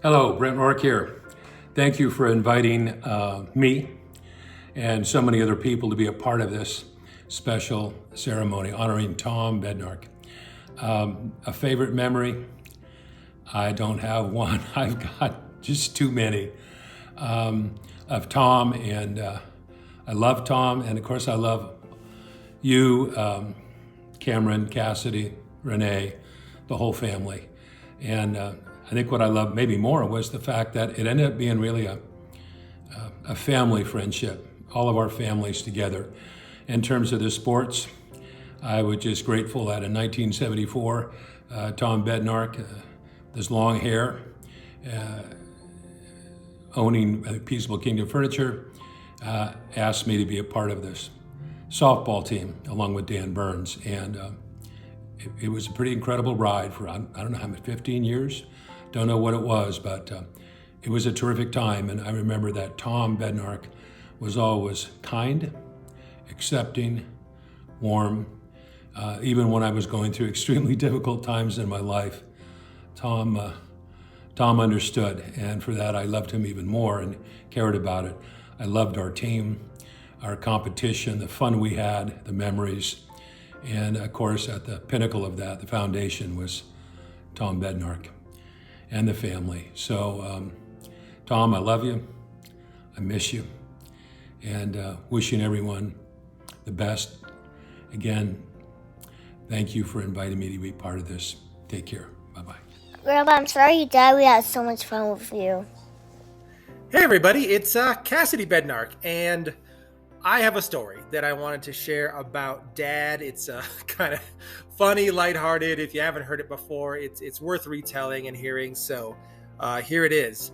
Hello, Bednark here. Thank you for inviting me and so many other people to be a part of this special ceremony honoring Tom Bednark. A favorite memory? I don't have one. I've got just too many of Tom, and I love Tom, and of course I love you, Cameron, Cassidy, Renee, the whole family. And I think what I loved maybe more was the fact that it ended up being really a family friendship, all of our families together. In terms of the sports, I was just grateful that in 1974, Tom Bednark, this long hair, owning Peaceable Kingdom Furniture, asked me to be a part of this softball team along with Dan Burns. And it was a pretty incredible ride for, I don't know how many, 15 years? Don't know what it was, but it was a terrific time. And I remember that Tom Bednark was always kind, accepting, warm. Even when I was going through extremely difficult times in my life, Tom understood. And for that, I loved him even more and cared about it. I loved our team, our competition, the fun we had, the memories. And of course, at the pinnacle of that, the foundation was Tom Bednark and the family. So, Tom, I love you. I miss you. And wishing everyone the best. Again, thank you for inviting me to be part of this. Take care. Bye-bye. Grandpa, I'm sorry you died. We had so much fun with you. Hey everybody, it's Cassidy Bednark, and I have a story that I wanted to share about Dad. It's kind of funny, lighthearted. If you haven't heard it before, it's worth retelling and hearing. So here it is.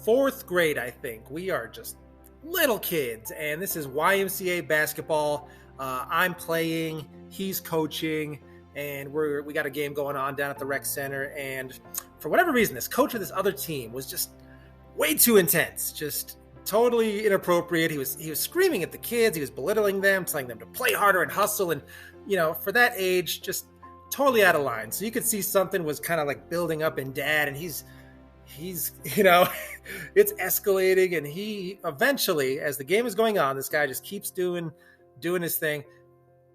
4th grade, I think. We are just little kids, and this is YMCA basketball. I'm playing, he's coaching, and we got a game going on down at the rec center. And for whatever reason, this coach of this other team was just way too intense, just totally inappropriate. He was screaming at the kids. He was belittling them, telling them to play harder and hustle. And, for that age, just totally out of line. So you could see something was kind of like building up in Dad, and he's it's escalating. And he eventually, as the game is going on, this guy just keeps doing his thing,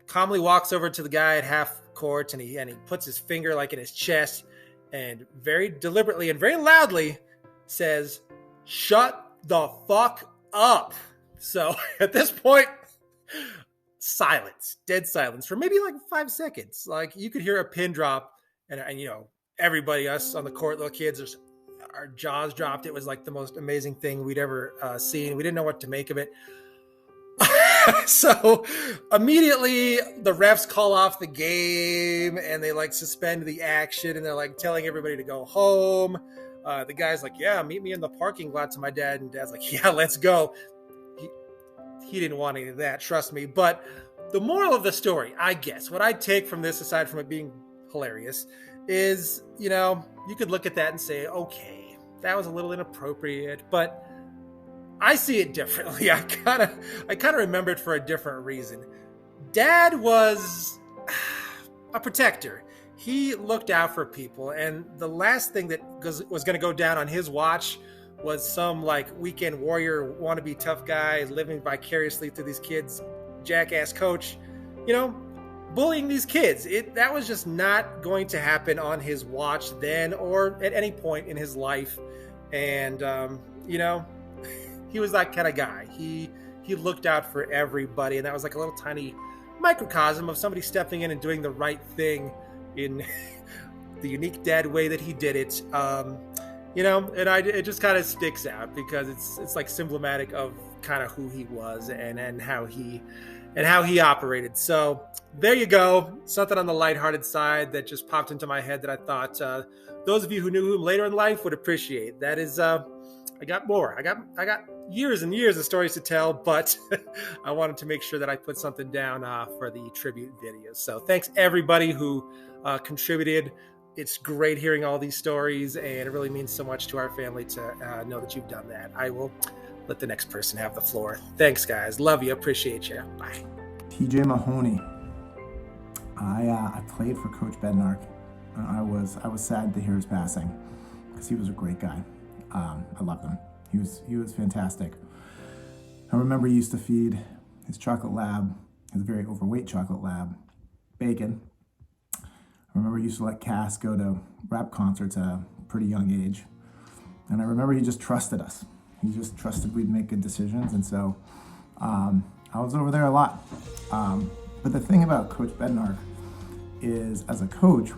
calmly walks over to the guy at half court, and he puts his finger like in his chest and very deliberately and very loudly says, "Shut the fuck up." So at this point, silence, dead silence for maybe like 5 seconds. Like you could hear a pin drop, and everybody, us on the court, little kids, our jaws dropped. It was like the most amazing thing we'd ever seen. We didn't know what to make of it. So immediately the refs call off the game, and they like suspend the action, and they're like telling everybody to go home. The guy's like, "Yeah, meet me in the parking lot," to my dad, and Dad's like, "Yeah, let's go." He didn't want any of that, trust me. But the moral of the story, I guess, what I take from this, aside from it being hilarious, is, you could look at that and say, okay, that was a little inappropriate, but I see it differently. I kind of remember it for a different reason. Dad was a protector. He looked out for people, and the last thing that was going to go down on his watch was some like weekend warrior wannabe tough guy living vicariously through these kids, jackass coach, bullying these kids. That was just not going to happen on his watch then or at any point in his life. And he was that kind of guy. He looked out for everybody, and that was like a little tiny microcosm of somebody stepping in and doing the right thing in the unique Dad way that he did it. It just kind of sticks out because it's like symptomatic of kind of who he was and how he operated. So there you go. Something on the lighthearted side that just popped into my head that I thought those of you who knew him later in life would appreciate. That is, I got more. I got years and years of stories to tell, but I wanted to make sure that I put something down for the tribute video. So thanks everybody who contributed. It's great hearing all these stories, and it really means so much to our family to know that you've done that. I will let the next person have the floor. Thanks, guys. Love you. Appreciate you. Bye. TJ Mahoney. I played for Coach Bednark. I was sad to hear his passing because he was a great guy. I loved him. He was fantastic. I remember he used to feed his chocolate lab, his very overweight chocolate lab, bacon. I remember he used to let Cass go to rap concerts at a pretty young age. And I remember he just trusted us. He just trusted we'd make good decisions. And so I was over there a lot. But the thing about Coach Bednark is, as a coach,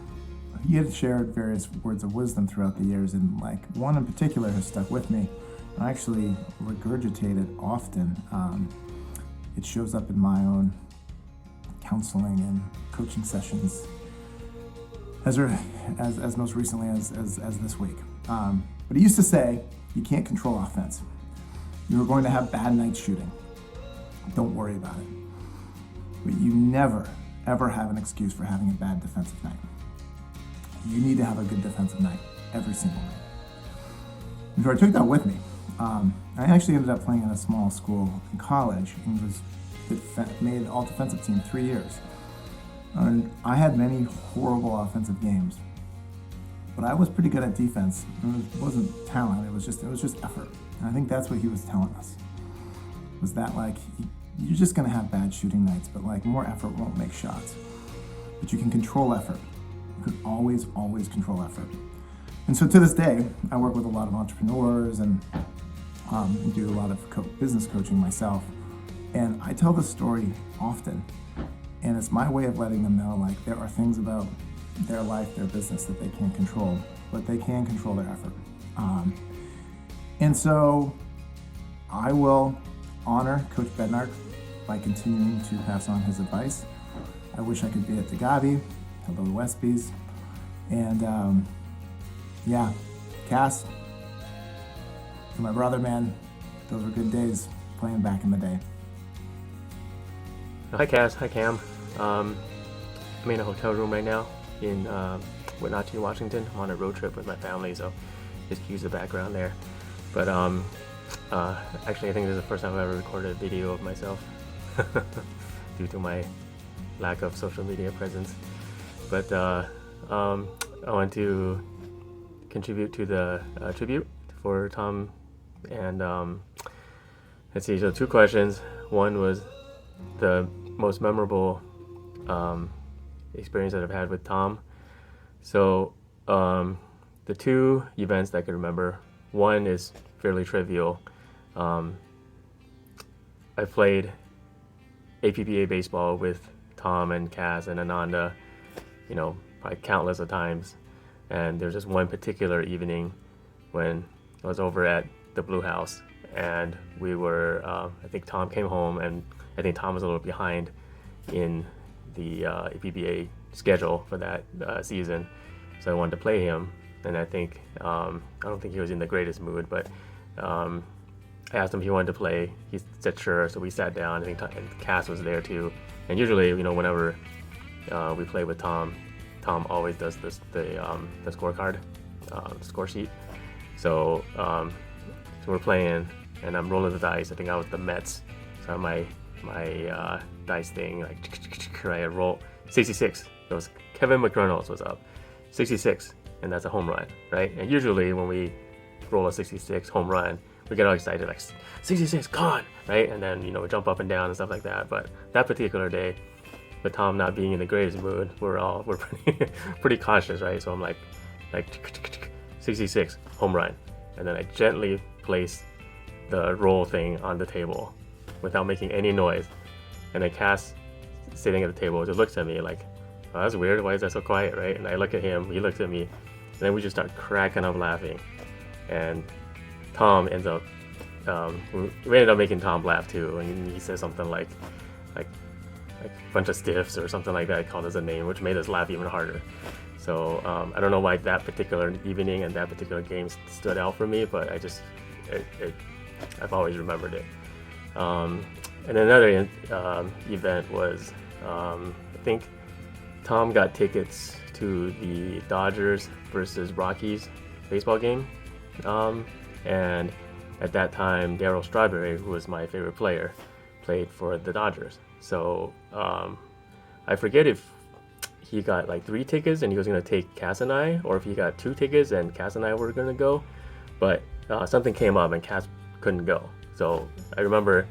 he had shared various words of wisdom throughout the years, and like one in particular has stuck with me. I actually regurgitate it often. It shows up in my own counseling and coaching sessions, as most recently as this week. But he used to say, you can't control offense. You're going to have bad nights shooting. Don't worry about it. But you never, ever have an excuse for having a bad defensive night. You need to have a good defensive night every single night. And so I took that with me. I actually ended up playing in a small school in college and made all defensive team 3 years. And I had many horrible offensive games, but I was pretty good at defense. It wasn't talent, it was just effort. And I think that's what he was telling us, was that like, you're just gonna have bad shooting nights, but like more effort won't make shots. But you can control effort. You can always control effort. And so to this day, I work with a lot of entrepreneurs and do a lot of business coaching myself. And I tell this story often. And it's my way of letting them know, like, there are things about their life, their business that they can't control, but they can control their effort. And so I will honor Coach Bednark by continuing to pass on his advice. I wish I could be at Tagabi, hello to Westby's. And yeah, Cass, to my brother, man, those were good days playing back in the day. Hi Cass, hi Cam. I'm in a hotel room right now in Wenatchee, Washington. I'm on a road trip with my family, so just use the background there. But actually, I think this is the first time I've ever recorded a video of myself due to my lack of social media presence. But I want to contribute to the tribute for Tom. And let's see, so 2 questions. One was the most memorable experience that I've had with Tom. So the 2 events that I can remember, one is fairly trivial. I played APBA baseball with Tom and Kaz and Ananda, probably countless of times. And there's just one particular evening when I was over at the Blue House, and we were, I think Tom came home, and I think Tom was a little behind in the APBA schedule for that season. So I wanted to play him, and I think, I don't think he was in the greatest mood, but I asked him if he wanted to play. He said sure, so we sat down. I think and Cass was there too. And usually, whenever we play with Tom always does the scorecard, score sheet. So we're playing, and I'm rolling the dice. I think I was the Mets, so my dice thing, like, right, I roll 66. It was Kevin McReynolds was up, 66, and that's a home run, right? And usually when we roll a 66 home run, we get all excited, like 66 gone, right? And then we jump up and down and stuff like that. But that particular day, with Tom not being in the greatest mood, we're pretty cautious, right? So I'm like 66 home run, and then I gently place the roll thing on the table without making any noise. And then Cass, sitting at the table, just looks at me like, oh, that's weird, why is that so quiet, right? And I look at him, he looks at me, and then we just start cracking up laughing. And Tom ends up, we ended up making Tom laugh too, and he says something like a bunch of stiffs or something like that. He called us a name, which made us laugh even harder. So I don't know why that particular evening and that particular game stood out for me, but I've always remembered it. And another event was, I think Tom got tickets to the Dodgers versus Rockies baseball game. And at that time, Darryl Strawberry, who was my favorite player, played for the Dodgers. So I forget if he got like 3 tickets and he was going to take Cass and I, or if he got 2 tickets and Cass and I were going to go. But something came up and Cass couldn't go. So I remember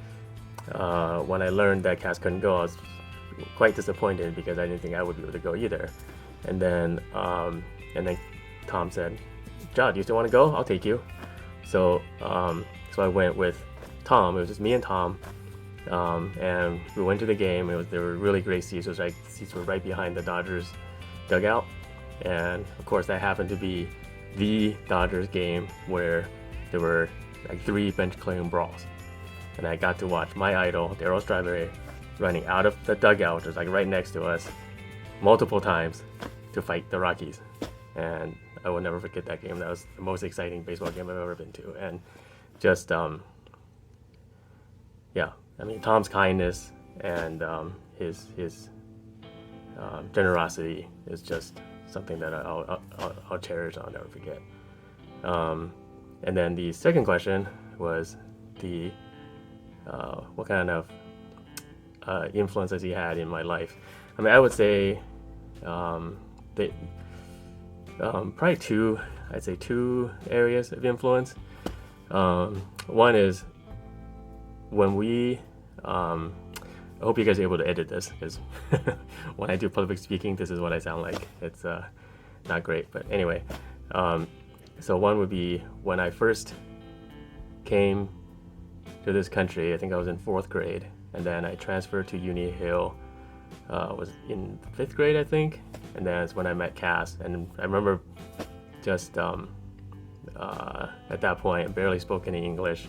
when I learned that Cass couldn't go, I was quite disappointed because I didn't think I would be able to go either. And then Tom said, "John, do you still want to go? I'll take you." So I went with Tom. It was just me and Tom, and we went to the game. There were really great seats. It was like seats were right behind the Dodgers dugout, and of course that happened to be the Dodgers game where there were like 3 bench clearing brawls, and I got to watch my idol Darryl Strawberry running out of the dugout, which was like right next to us, multiple times to fight the Rockies, and I will never forget that game. That was the most exciting baseball game I've ever been to, and just I mean, Tom's kindness and his generosity is just something that I'll cherish. I'll never forget. And then the second question was what kind of influence has he had in my life? I mean, I would say that probably two areas of influence. One is when we I hope you guys are able to edit this, because when I do public speaking, this is what I sound like. It's not great, but anyway. So one would be when I first came to this country. I think I was in 4th grade, and then I transferred to Uni Hill. Was in 5th grade, I think, and then it's when I met Cass. And I remember just at that point, I barely spoke any English,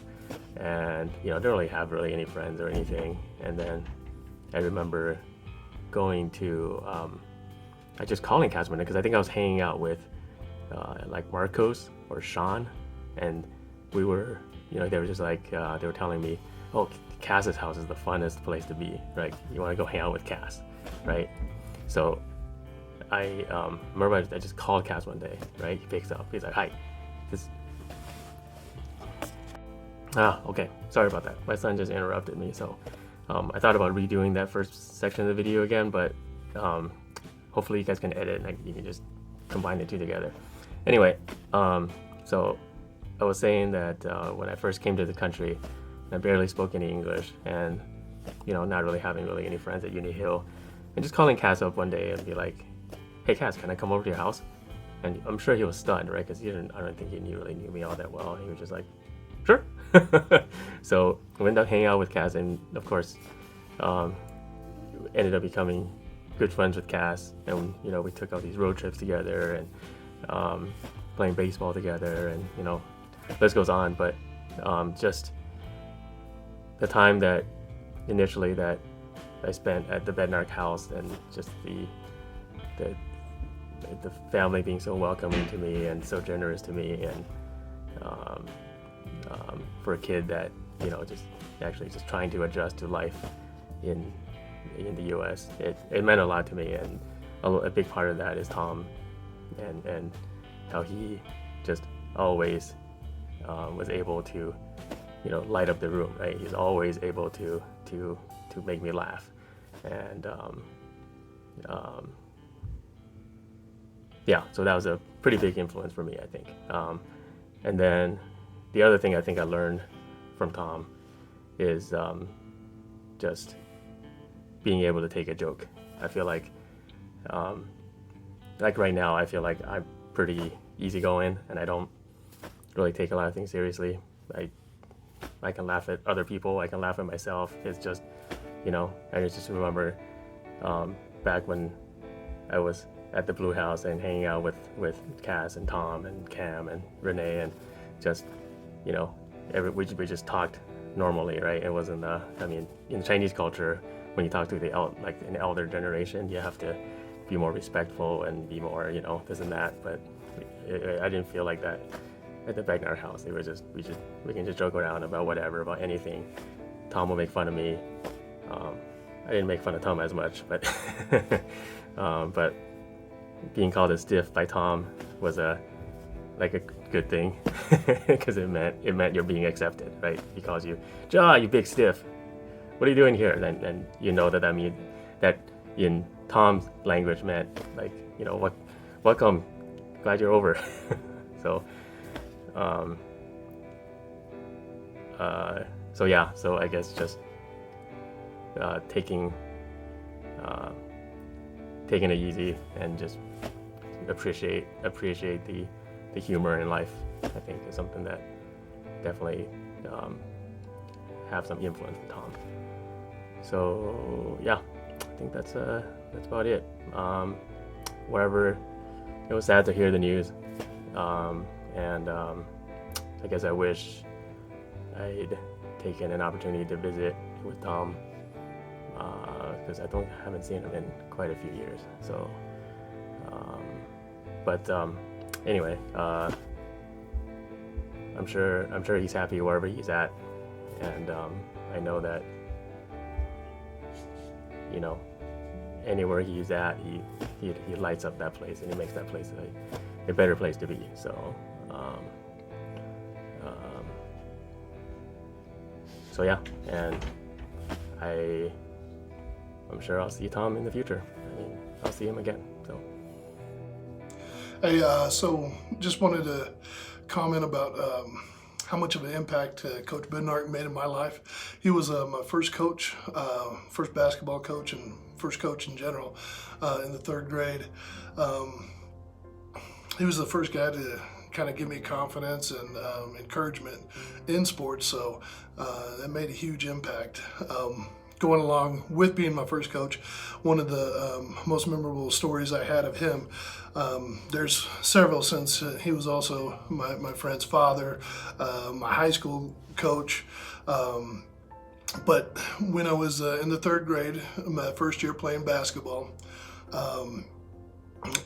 and didn't really have any friends or anything. And then I remember going to I just calling Cass one day because I think I was hanging out with like Marcos or Sean, and we were they were just like they were telling me, "Oh, Cass's house is the funnest place to be, right? You want to go hang out with Cass, right?" So I remember I just called Cass one day, right? He picks up. He's like, "Hi, this." Okay. Sorry about that. My son just interrupted me. So I thought about redoing that first section of the video again, but hopefully you guys can edit and you can just combine the two together. Anyway, so I was saying that when I first came to the country, I barely spoke any English, and not really having any friends at Uni Hill, and just calling Cass up one day and be like, "Hey Cass, can I come over to your house?" And I'm sure he was stunned, right? Because I don't think he really knew me all that well. He was just like, "Sure." So we ended up hanging out with Cass, and of course, ended up becoming good friends with Cass, and we took all these road trips together and playing baseball together, and list goes on. But just the time that initially that I spent at the Bednark house, and just the family being so welcoming to me and so generous to me, and for a kid that just trying to adjust to life in the U.S., it meant a lot to me, and a big part of that is Tom, and how he just always was able to light up the room, right? He's always able to make me laugh, and so that was a pretty big influence for me, I think. And then the other thing I think I learned from Tom is just being able to take a joke. I feel like right now, I feel like I'm pretty easygoing, and I don't really take a lot of things seriously. I can laugh at other people. I can laugh at myself. It's just, I just remember back when I was at the Blue House and hanging out with Cass and Tom and Cam and Renee, and just, we just talked normally, right? It wasn't, in Chinese culture, when you talk to an elder generation, you have to be more respectful and be more, this and that. But I didn't feel like that at the Bednark house. They were just, we can just joke around about whatever, about anything. Tom will make fun of me. I didn't make fun of Tom as much, but but being called a stiff by Tom was a good thing, because it meant you're being accepted, right? He calls you, "Ja, you big stiff. What are you doing here?" And that means that in Tom's language meant welcome, glad you're over. So So I guess just taking it easy and just appreciate the humor in life, I think, is something that definitely have some influence with Tom. So yeah, I think that's about it. Whatever, it was sad to hear the news, and I guess I wish I'd taken an opportunity to visit with Tom, because I haven't seen him in quite a few years. So, anyway, I'm sure he's happy wherever he's at, and I know that, you know, anywhere he's at, he lights up that place, and he makes that place a better place to be. So yeah, and I'm sure I'll see Tom in the future. I mean, I'll see him again. So. Hey, so just wanted to comment about how much of an impact Coach Bednark made in my life. He was my first coach, first basketball coach, and first coach in general in the third grade. He was the first guy to kind of give me confidence and encouragement in sports, so that made a huge impact. Going along with being my first coach, one of the most memorable stories I had of him, there's several, since he was also my friend's father, my high school coach. But when I was in the third grade, my first year playing basketball,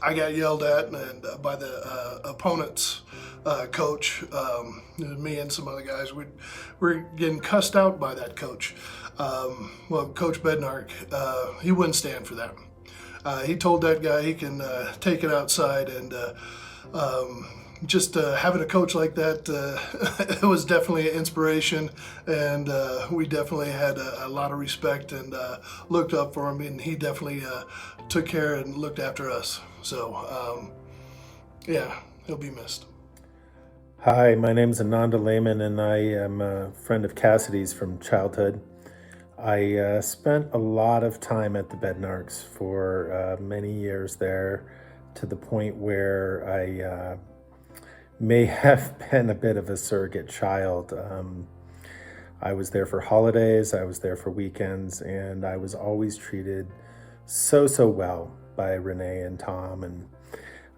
I got yelled at and by the opponent's coach. Me and some other guys, we're getting cussed out by that coach. Coach Bednark, he wouldn't stand for that. He told that guy he can take it outside, and just having a coach like that, it was definitely an inspiration, and we definitely had a lot of respect and looked up for him, and he definitely took care and looked after us. So, yeah, he'll be missed. Hi, my name's Ananda Lehman, and I am a friend of Cassidy's from childhood. I spent a lot of time at the Bednarks for many years there, to the point where I may have been a bit of a surrogate child. I was there for holidays, I was there for weekends, and I was always treated so well by Renee and Tom. And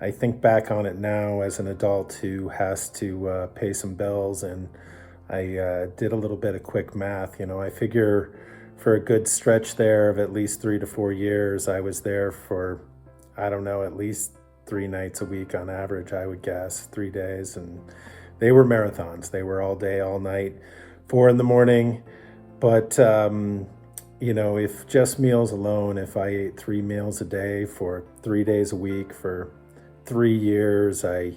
I think back on it now as an adult who has to pay some bills, and I did a little bit of quick math. I figure for a good stretch there of at least 3 to 4 years, I was there for, at least 3 nights a week on average, I would guess, 3 days. And they were marathons. They were all day, all night, 4 in the morning. But, if just meals alone, if I ate 3 meals a day for 3 days a week for 3 years, I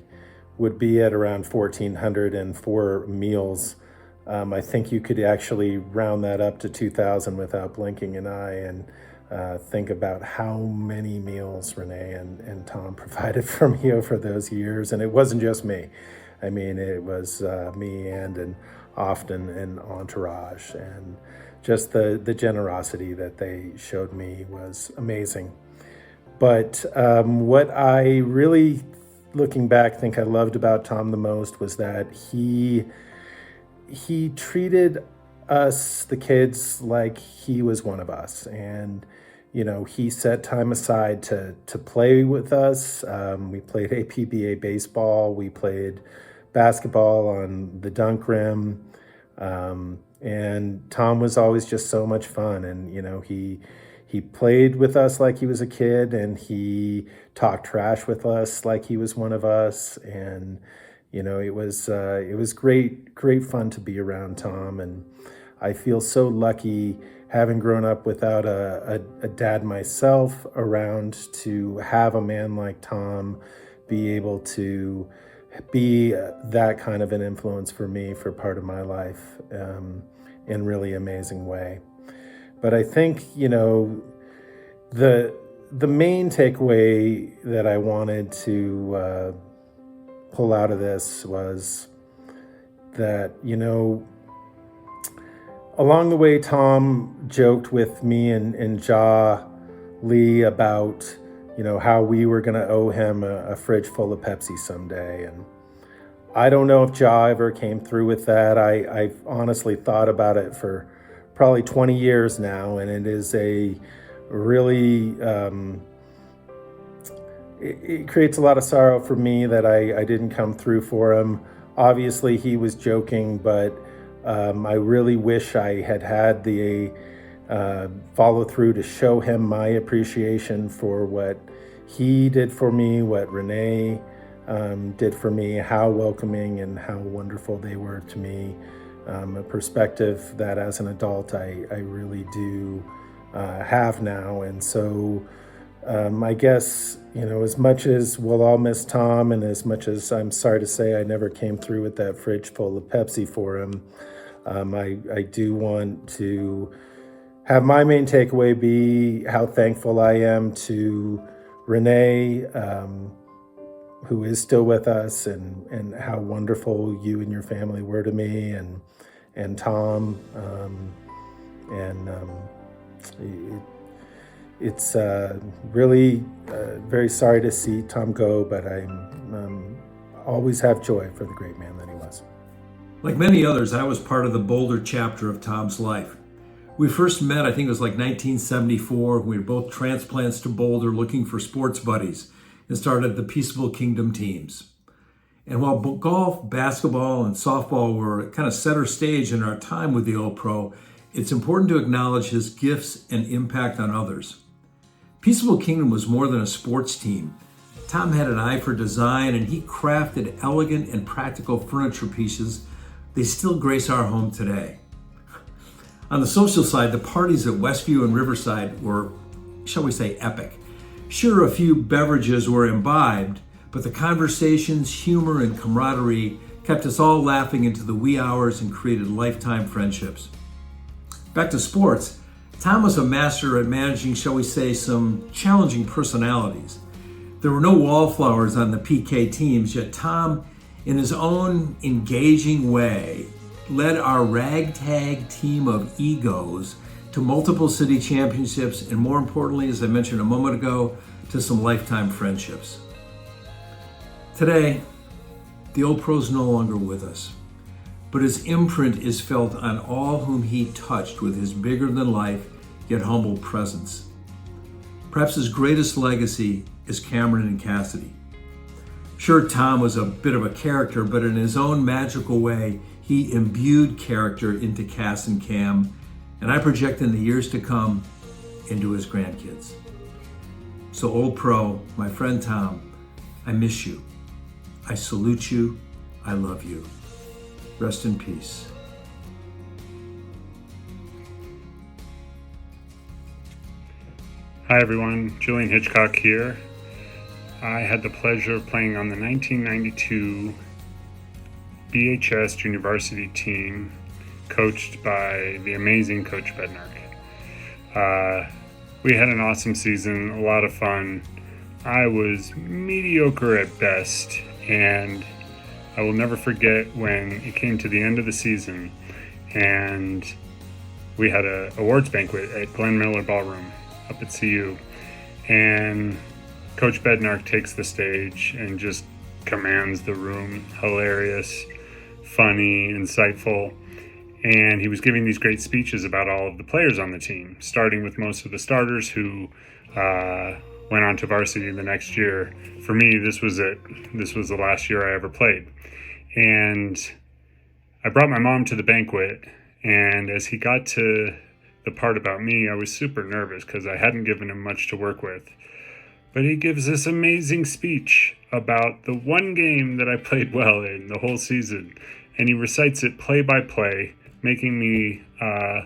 would be at around 1,404 meals. I think you could actually round that up to 2,000 without blinking an eye, and think about how many meals Renee and Tom provided for me over those years. And it wasn't just me. I mean, it was me and often an entourage, and just the generosity that they showed me was amazing. But what I really, looking back, think I loved about Tom the most was that he treated us, the kids, like he was one of us. And, he set time aside to play with us. We played APBA baseball. We played basketball on the dunk rim. And Tom was always just so much fun. And, he played with us like he was a kid, and he talked trash with us like he was one of us. And, it was great fun to be around Tom. And I feel so lucky, having grown up without a dad myself around, to have a man like Tom be able to be that kind of an influence for me for part of my life in a really amazing way. But I think, the main takeaway that I wanted to pull out of this was that, along the way, Tom joked with me and Ja Lee about, how we were going to owe him a fridge full of Pepsi someday. And I don't know if Ja ever came through with that. I've honestly thought about it for probably 20 years now, and it is a really, it creates a lot of sorrow for me that I didn't come through for him. Obviously, he was joking, but I really wish I had the follow through to show him my appreciation for what he did for me, what Renee did for me, how welcoming and how wonderful they were to me. A perspective that as an adult I really do have now. And so I guess, as much as we'll all miss Tom, and as much as I'm sorry to say I never came through with that fridge full of Pepsi for him, I do want to have my main takeaway be how thankful I am to Renee, who is still with us, and how wonderful you and your family were to me, and Tom, it's really very sorry to see Tom go, but I always have joy for the great man that he was. Like many others, I was part of the Boulder chapter of Tom's life. We first met, I think it was like 1974. We were both transplants to Boulder looking for sports buddies and started the Peaceable Kingdom teams. And while golf, basketball, and softball were kind of center stage in our time with the Old Pro, it's important to acknowledge his gifts and impact on others. Peaceable Kingdom was more than a sports team. Tom had an eye for design, and he crafted elegant and practical furniture pieces. They still grace our home today. On the social side, the parties at Westview and Riverside were, shall we say, epic. Sure, a few beverages were imbibed, but the conversations, humor, and camaraderie kept us all laughing into the wee hours and created lifetime friendships. Back to sports, Tom was a master at managing, shall we say, some challenging personalities. There were no wallflowers on the PK teams, yet Tom, in his own engaging way, led our ragtag team of egos to multiple city championships, and more importantly, as I mentioned a moment ago, to some lifetime friendships. Today, the Old Pro's no longer with us, but his imprint is felt on all whom he touched with his bigger-than-life, yet humble presence. Perhaps his greatest legacy is Cameron and Cassidy. Sure, Tom was a bit of a character, but in his own magical way, he imbued character into Cass and Cam, and I project in the years to come into his grandkids. So Old Pro, my friend Tom, I miss you. I salute you. I love you. Rest in peace. Hi everyone, Julian Hitchcock here. I had the pleasure of playing on the 1992 BHS Junior Varsity team, coached by the amazing Coach Bednark. We had an awesome season, a lot of fun. I was mediocre at best, and I will never forget when it came to the end of the season and we had an awards banquet at Glenn Miller Ballroom up at CU, and Coach Bednark takes the stage and just commands the room. Hilarious, funny, insightful. And he was giving these great speeches about all of the players on the team, starting with most of the starters who went on to varsity the next year. For me, this was it. This was the last year I ever played. And I brought my mom to the banquet, and as he got to the part about me, I was super nervous because I hadn't given him much to work with. But he gives this amazing speech about the one game that I played well in the whole season. And he recites it play by play, making me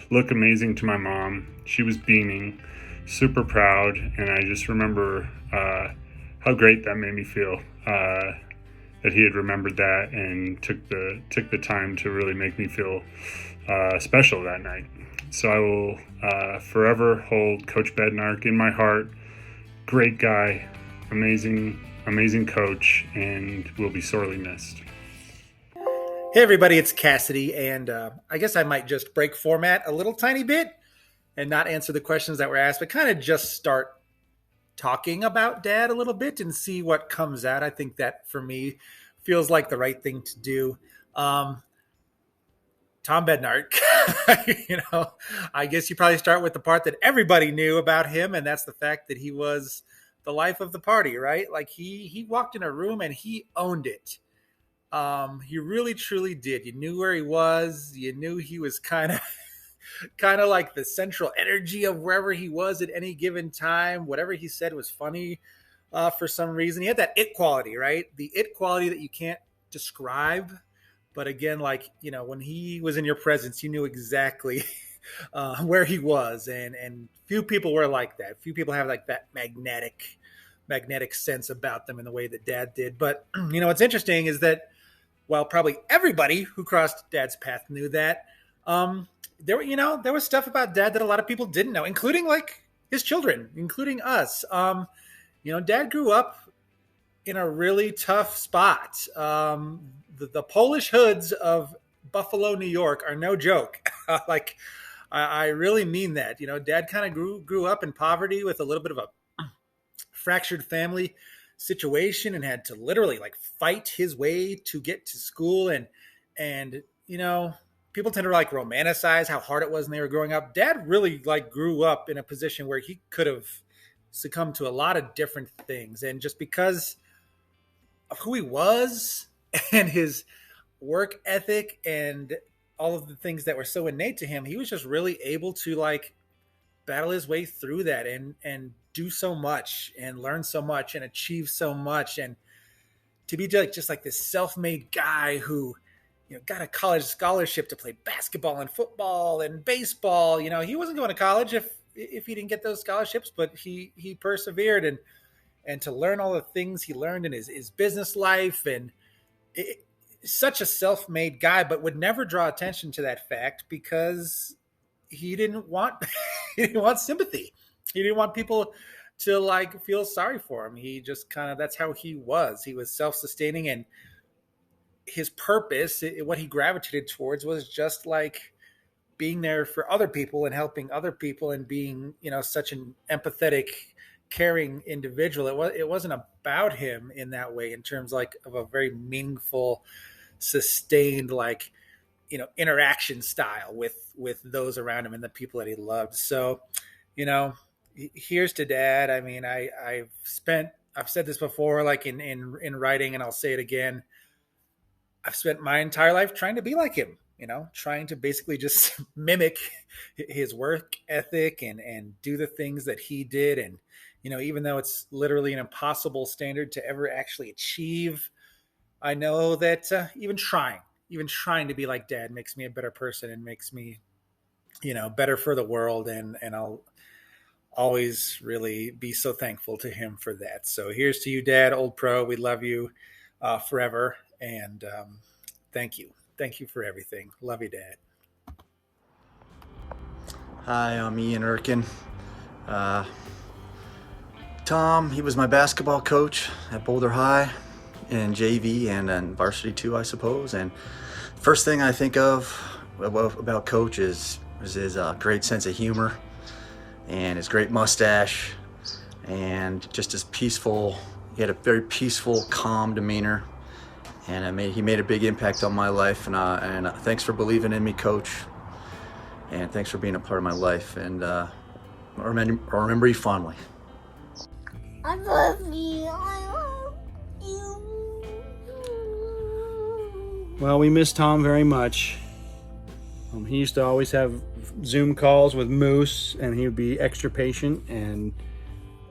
look amazing to my mom. She was beaming, super proud, and I just remember how great that made me feel, that he had remembered that and took the time to really make me feel special that night. So I will forever hold Coach Bednark in my heart. Great guy, amazing coach, and will be sorely missed. Hey everybody, it's Cassidy, and I guess I might just break format a little tiny bit and not answer the questions that were asked, but kind of just start talking about Dad a little bit and see what comes out. I think that for me feels like the right thing to do. Tom Bednark, I guess you probably start with the part that everybody knew about him, and that's the fact that he was the life of the party, right? Like he walked in a room and he owned it. He really truly did. You knew where he was. You knew he was kind of like the central energy of wherever he was at any given time. Whatever he said was funny for some reason. He had that it quality, right? The it quality that you can't describe. But again, like, when he was in your presence, you knew exactly where he was. And few people were like that. Few people have like that magnetic sense about them in the way that Dad did. But, what's interesting is that while probably everybody who crossed Dad's path knew that, there was stuff about Dad that a lot of people didn't know, including like his children, including us. Dad grew up in a really tough spot. The Polish hoods of Buffalo, New York are no joke. I really mean that. Dad kind of grew up in poverty with a little bit of a fractured family situation and had to literally like fight his way to get to school. And people tend to like romanticize how hard it was when they were growing up. Dad really like grew up in a position where he could have succumbed to a lot of different things. And just because of who he was and his work ethic and all of the things that were so innate to him, he was just really able to like battle his way through that and do so much and learn so much and achieve so much. And to be just like this self-made guy who, got a college scholarship to play basketball and football and baseball. He wasn't going to college if he didn't get those scholarships, but he persevered and to learn all the things he learned in his business life. And such a self-made guy, but would never draw attention to that fact because he didn't want sympathy. He didn't want people to like feel sorry for him. He just that's how he was. He was self-sustaining, and his purpose, what he gravitated towards, was just like being there for other people and helping other people and being, such an empathetic, caring individual. It wasn't about him in that way, in terms like of a very meaningful, sustained, like, interaction style with those around him and the people that he loved. So, here's to Dad. I mean, I've said this before, like in writing, and I'll say it again. I've spent my entire life trying to be like him, trying to basically just mimic his work ethic and do the things that he did. And, even though it's literally an impossible standard to ever actually achieve, I know that even trying to be like Dad makes me a better person and makes me, better for the world. And I'll always really be so thankful to him for that. So here's to you, Dad, old pro. We love you forever. And thank you. Thank you for everything. Love you, Dad. Hi, I'm Ian Erkin. Tom, he was my basketball coach at Boulder High in JV and in varsity too, I suppose. And first thing I think of about Coach is his great sense of humor and his great mustache and just his peaceful. He had a very peaceful, calm demeanor. And he made a big impact on my life, and thanks for believing in me, Coach. And thanks for being a part of my life. And I'll remember you fondly. I love you. I love you. Well, we miss Tom very much. He used to always have Zoom calls with Moose, and he would be extra patient, and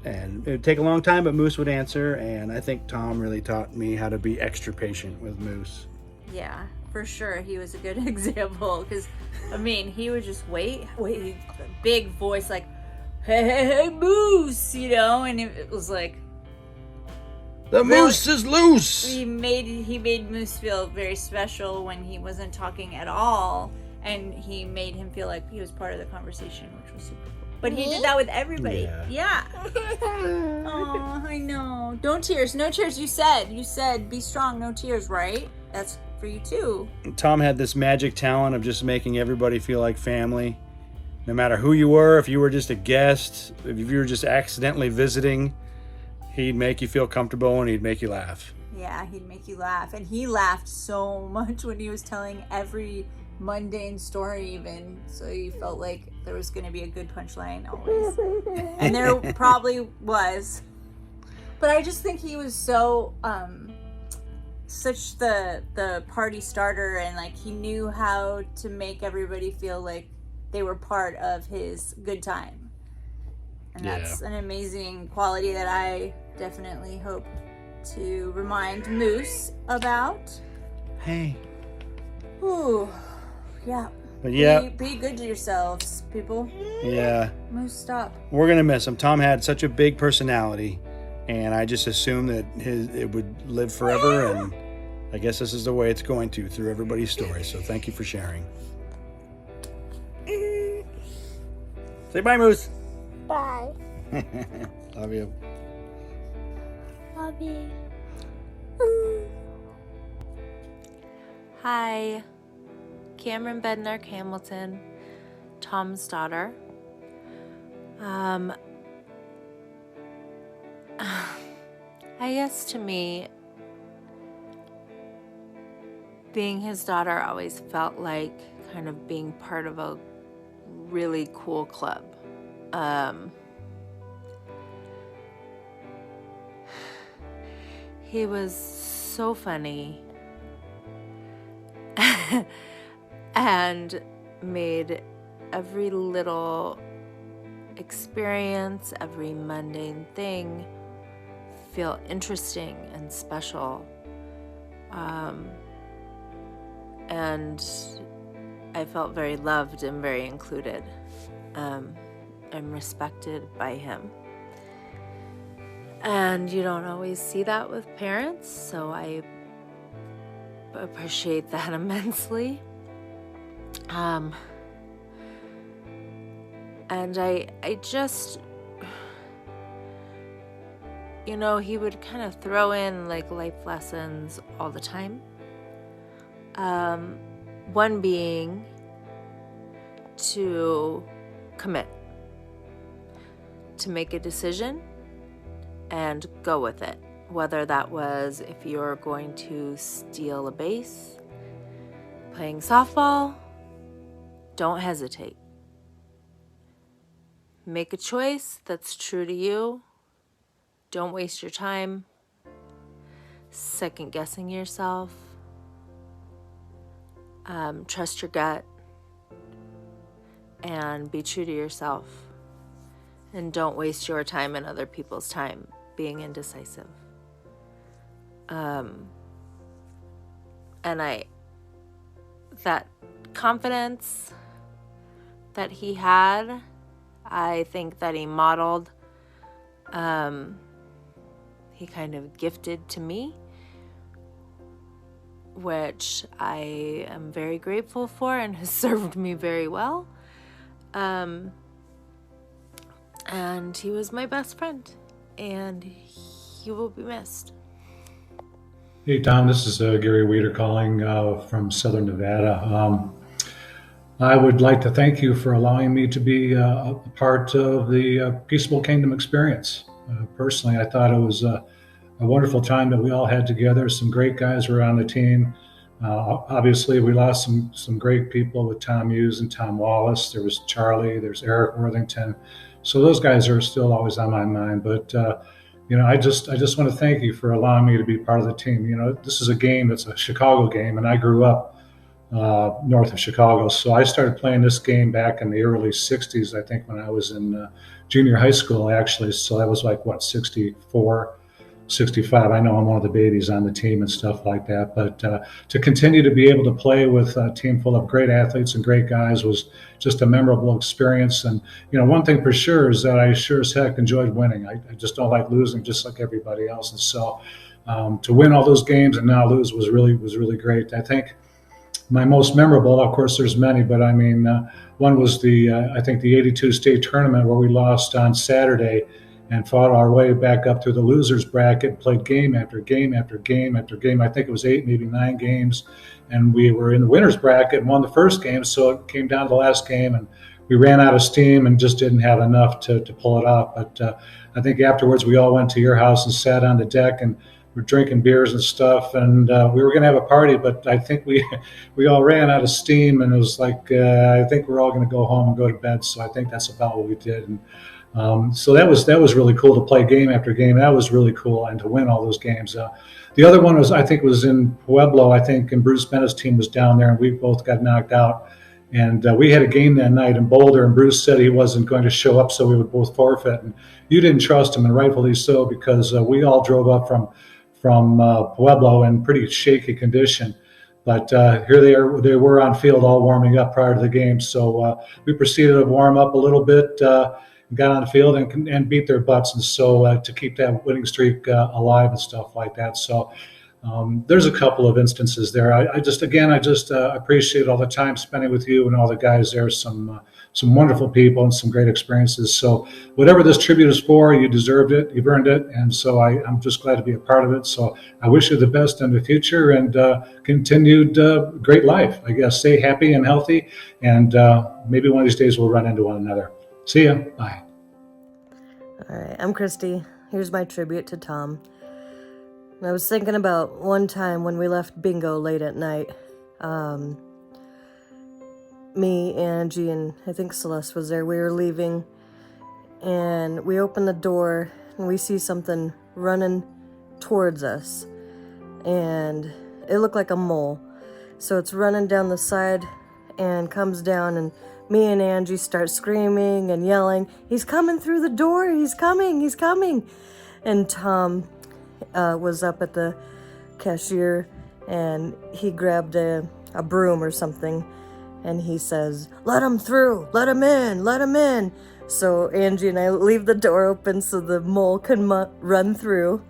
it would take a long time, but Moose would answer. And I think Tom really taught me how to be extra patient with Moose. Yeah, for sure. He was a good example because, he would just wait, big voice like, hey, Moose, and it was like, the moose is loose. He made Moose feel very special when he wasn't talking at all, and he made him feel like he was part of the conversation, which was super cool. But he did that with everybody. Yeah. Oh, I know. Don't tears. No tears. You said be strong. No tears, right? That's for you too. Tom had this magic talent of just making everybody feel like family. No matter who you were, if you were just a guest, if you were just accidentally visiting, he'd make you feel comfortable and he'd make you laugh. Yeah, he'd make you laugh. And he laughed so much when he was telling every mundane story even. So you felt like there was going to be a good punchline always. And there probably was. But I just think he was so, such the party starter, and like he knew how to make everybody feel like they were part of his good time. And that's an amazing quality that I definitely hope to remind Moose about. Hey. Ooh, yeah. But yeah. Be good to yourselves, people. Yeah. Moose, stop. We're going to miss him. Tom had such a big personality, and I just assumed that it would live forever, and I guess this is the way it's going to through everybody's story. So thank you for sharing. Say bye, Moose. Bye. Love you. Love you. Hi, Cameron Bednark Hamilton, Tom's daughter. I guess to me, being his daughter always felt like kind of being part of a really cool club. He was so funny and made every little experience, every mundane thing feel interesting and special. And I felt very loved and very included and respected by him. And you don't always see that with parents, so I appreciate that immensely. And I just, you know, he would kind of throw in like life lessons all the time. One being to commit, to make a decision and go with it. Whether that was if you're going to steal a base, playing softball, don't hesitate. Make a choice that's true to you. Don't waste your time second guessing yourself. Trust your gut and be true to yourself. And don't waste your time and other people's time being indecisive. And that confidence that he had, I think that he modeled, he kind of gifted to me, which I am very grateful for and has served me very well. And he was my best friend, and he will be missed. Hey, Tom, this is Gary Weeder calling from Southern Nevada. I would like to thank you for allowing me to be a part of the Peaceable Kingdom experience. Personally, I thought it was a wonderful time that we all had together. Some great guys were on the team. Obviously, we lost some great people with Tom Hughes and Tom Wallace. There was Charlie, there's Eric Worthington. So those guys are still always on my mind. But, I just want to thank you for allowing me to be part of the team. This is a game that's a Chicago game, and I grew up north of Chicago. So I started playing this game back in the early 60s, I think, when I was in junior high school, actually. So that was like, 64, 65. I know I'm one of the babies on the team and stuff like that. But to continue to be able to play with a team full of great athletes and great guys was just a memorable experience. And, one thing for sure is that I sure as heck enjoyed winning. I just don't like losing, just like everybody else. And so to win all those games and not lose was really great. I think my most memorable, of course, there's many, but I mean, one was I think the 82 state tournament where we lost on Saturday and fought our way back up through the losers bracket, played game after game after game after game. I think it was 8, maybe 9 games. And we were in the winners bracket and won the first game. So it came down to the last game, and we ran out of steam and just didn't have enough to pull it off. But I think afterwards we all went to your house and sat on the deck and were drinking beers and stuff. And we were going to have a party, but I think we all ran out of steam, and it was like, I think we're all going to go home and go to bed. So I think that's about what we did. And so that was really cool to play game after game. That was really cool, and to win all those games. The other one was in Pueblo, I think, and Bruce Bennett's team was down there, and we both got knocked out. And we had a game that night in Boulder, and Bruce said he wasn't going to show up, so we would both forfeit. And you didn't trust him, and rightfully so, because we all drove up from Pueblo in pretty shaky condition. But here they were on field all warming up prior to the game. So we proceeded to warm up a little bit, got on the field and beat their butts. And so to keep that winning streak alive and stuff like that. So there's a couple of instances there. I just appreciate all the time spending with you and all the guys there. Some wonderful people and some great experiences. So whatever this tribute is for, you deserved it, you've earned it. And so I'm just glad to be a part of it. So I wish you the best in the future and continued great life, I guess. Stay happy and healthy. And maybe one of these days we'll run into one another. See ya. Bye. All right, I'm Christy. Here's my tribute to Tom. I was thinking about one time when we left bingo late at night. Me, Angie, and I think Celeste was there. We were leaving, and we open the door, and we see something running towards us. And it looked like a mole. So it's running down the side and comes down, and me and Angie start screaming and yelling, "He's coming through the door! He's coming! He's coming!" And Tom was up at the cashier, and he grabbed a broom or something, and he says, "Let him through! Let him in! Let him in!" So Angie and I leave the door open so the mole can run through.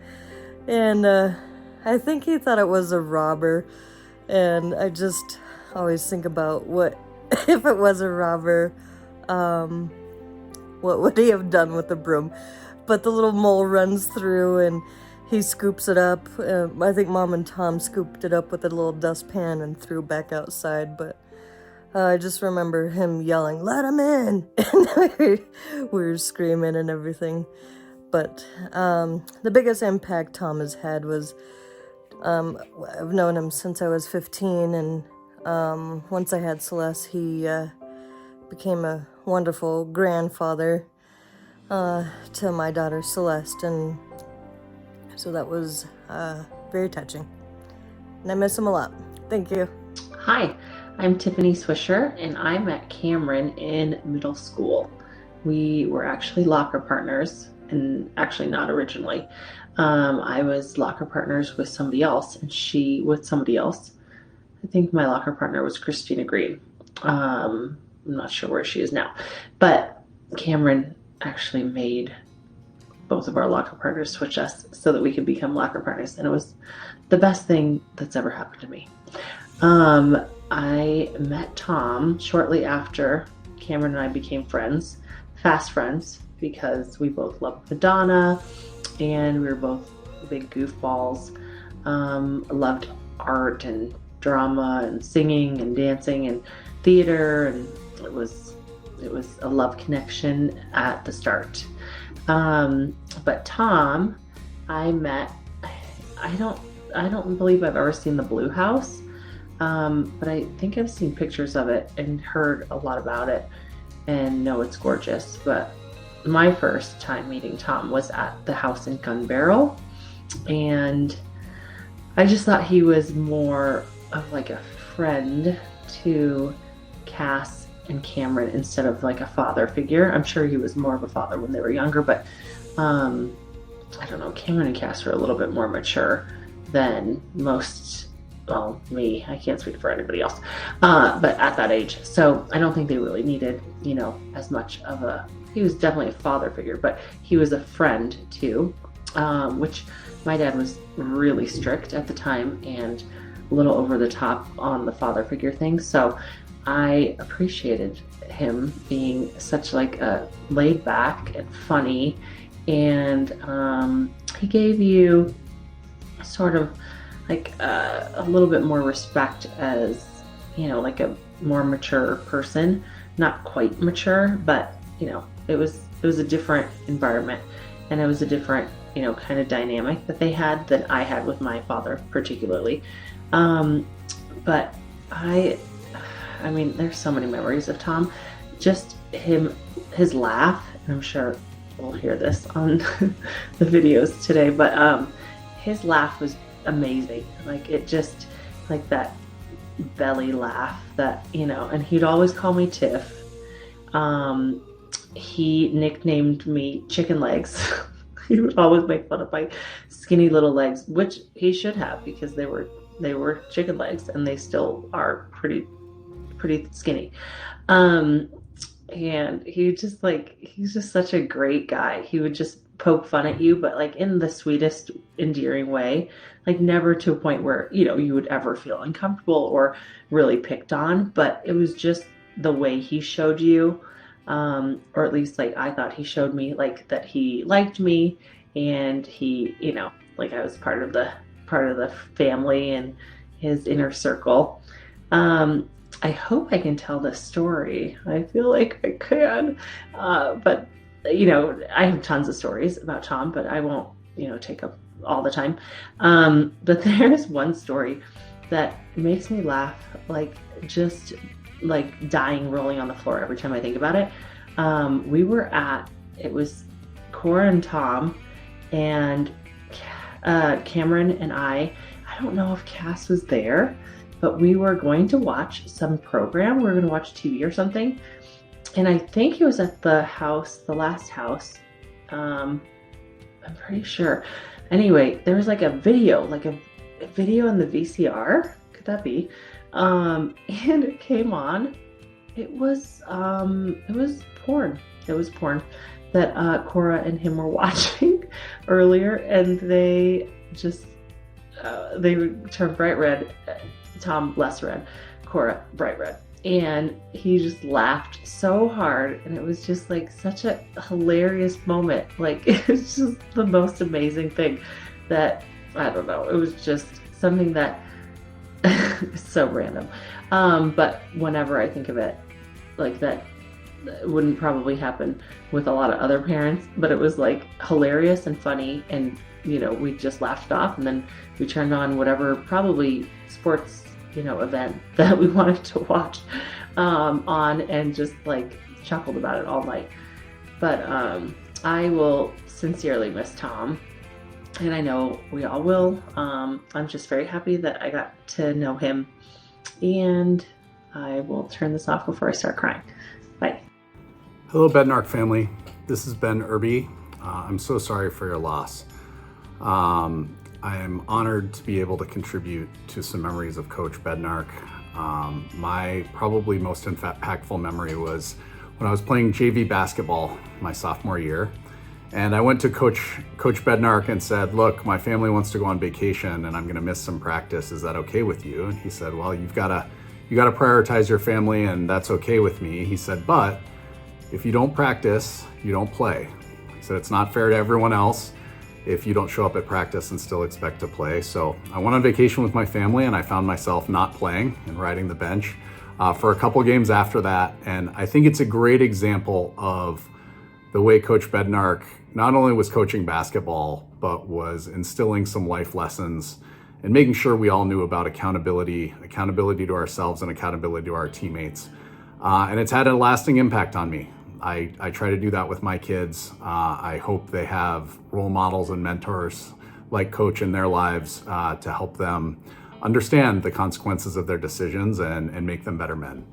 And I think he thought it was a robber. And I just always think about what if it was a robber, what would he have done with the broom? But the little mole runs through and he scoops it up. I think Mom and Tom scooped it up with a little dustpan and threw back outside. But I just remember him yelling, "Let him in!" And we were screaming and everything. But the biggest impact Tom has had was I've known him since I was 15, and once I had Celeste, he became a wonderful grandfather to my daughter Celeste, and so that was very touching. And I miss him a lot. Thank you. Hi, I'm Tiffany Swisher, and I met Cameron in middle school. We were actually locker partners, and actually not originally. I was locker partners with somebody else, and she with somebody else. I think my locker partner was Christina Green. I'm not sure where she is now. But Cameron actually made both of our locker partners switch us so that we could become locker partners. And it was the best thing that's ever happened to me. I met Tom shortly after Cameron and I became friends, fast friends, because we both loved Madonna and we were both big goofballs. Loved art and drama and singing and dancing and theater, and it was a love connection at the start. But Tom, I met, I don't believe I've ever seen the Blue House, but I think I've seen pictures of it and heard a lot about it and know it's gorgeous. But my first time meeting Tom was at the house in Gun Barrel, and I just thought he was more of like a friend to Cass and Cameron instead of like a father figure. I'm sure he was more of a father when they were younger, but I don't know, Cameron and Cass were a little bit more mature than most, well, me, I can't speak for anybody else, but at that age. So I don't think they really needed, as much of he was definitely a father figure, but he was a friend too, which my dad was really strict at the time and a little over the top on the father figure thing. So I appreciated him being such like a laid back and funny and he gave you sort of like a little bit more respect as, you know, like a more mature person. Not quite mature, but you know, it was a different environment, and it was a different, you know, kind of dynamic that they had that I had with my father particularly. But I mean, there's so many memories of Tom. Just his laugh, and I'm sure we'll hear this on the videos today, but his laugh was amazing. Like, it just, like that belly laugh that, you know, and he'd always call me Tiff. He nicknamed me Chicken Legs. He would always make fun of my skinny little legs, which he should have, because they were chicken legs, and they still are pretty skinny. And he's just such a great guy. He would just poke fun at you, but like in the sweetest, endearing way, like never to a point where, you know, you would ever feel uncomfortable or really picked on, but it was just the way he showed you, or at least like I thought he showed me, like that he liked me, and he, you know, like I was part of the family and his inner circle. I hope I can tell this story. I feel like I can, but you know, I have tons of stories about Tom, but I won't, you know, take up all the time. But there's one story that makes me laugh, like just like dying, rolling on the floor every time I think about it. It was Cora and Tom and Cameron and I don't know if Cass was there, but we were going to watch some program. We were going to watch TV or something. And I think he was at the last house. I'm pretty sure. Anyway, there was like a video in the VCR. Could that be? And it came on. It was porn. It was porn that Cora and him were watching earlier, and they just they turned bright red. Tom less red, Cora bright red, and he just laughed so hard, and it was just like such a hilarious moment. Like, it's just the most amazing thing that, I don't know, it was just something that is so random, but whenever I think of it, like that wouldn't probably happen with a lot of other parents, but it was like hilarious and funny, and you know, we just laughed it off, and then we turned on whatever probably sports, you know, event that we wanted to watch on, and just like chuckled about it all night. But I will sincerely miss Tom, and I know we all will. I'm just very happy that I got to know him, and I will turn this off before I start crying. Bye. Hello, Bednark family. This is Ben Irby. I'm so sorry for your loss. I am honored to be able to contribute to some memories of Coach Bednark. My probably most impactful memory was when I was playing JV basketball my sophomore year. And I went to Coach Bednark and said, look, my family wants to go on vacation and I'm gonna miss some practice. Is that okay with you? And he said, well, you gotta prioritize your family, and that's okay with me. He said, but if you don't practice, you don't play. He said, it's not fair to everyone else if you don't show up at practice and still expect to play. So I went on vacation with my family, and I found myself not playing and riding the bench for a couple games after that. And I think it's a great example of the way Coach Bednark not only was coaching basketball, but was instilling some life lessons and making sure we all knew about accountability to ourselves and accountability to our teammates. And it's had a lasting impact on me. I try to do that with my kids. I hope they have role models and mentors like Coach in their lives to help them understand the consequences of their decisions and make them better men.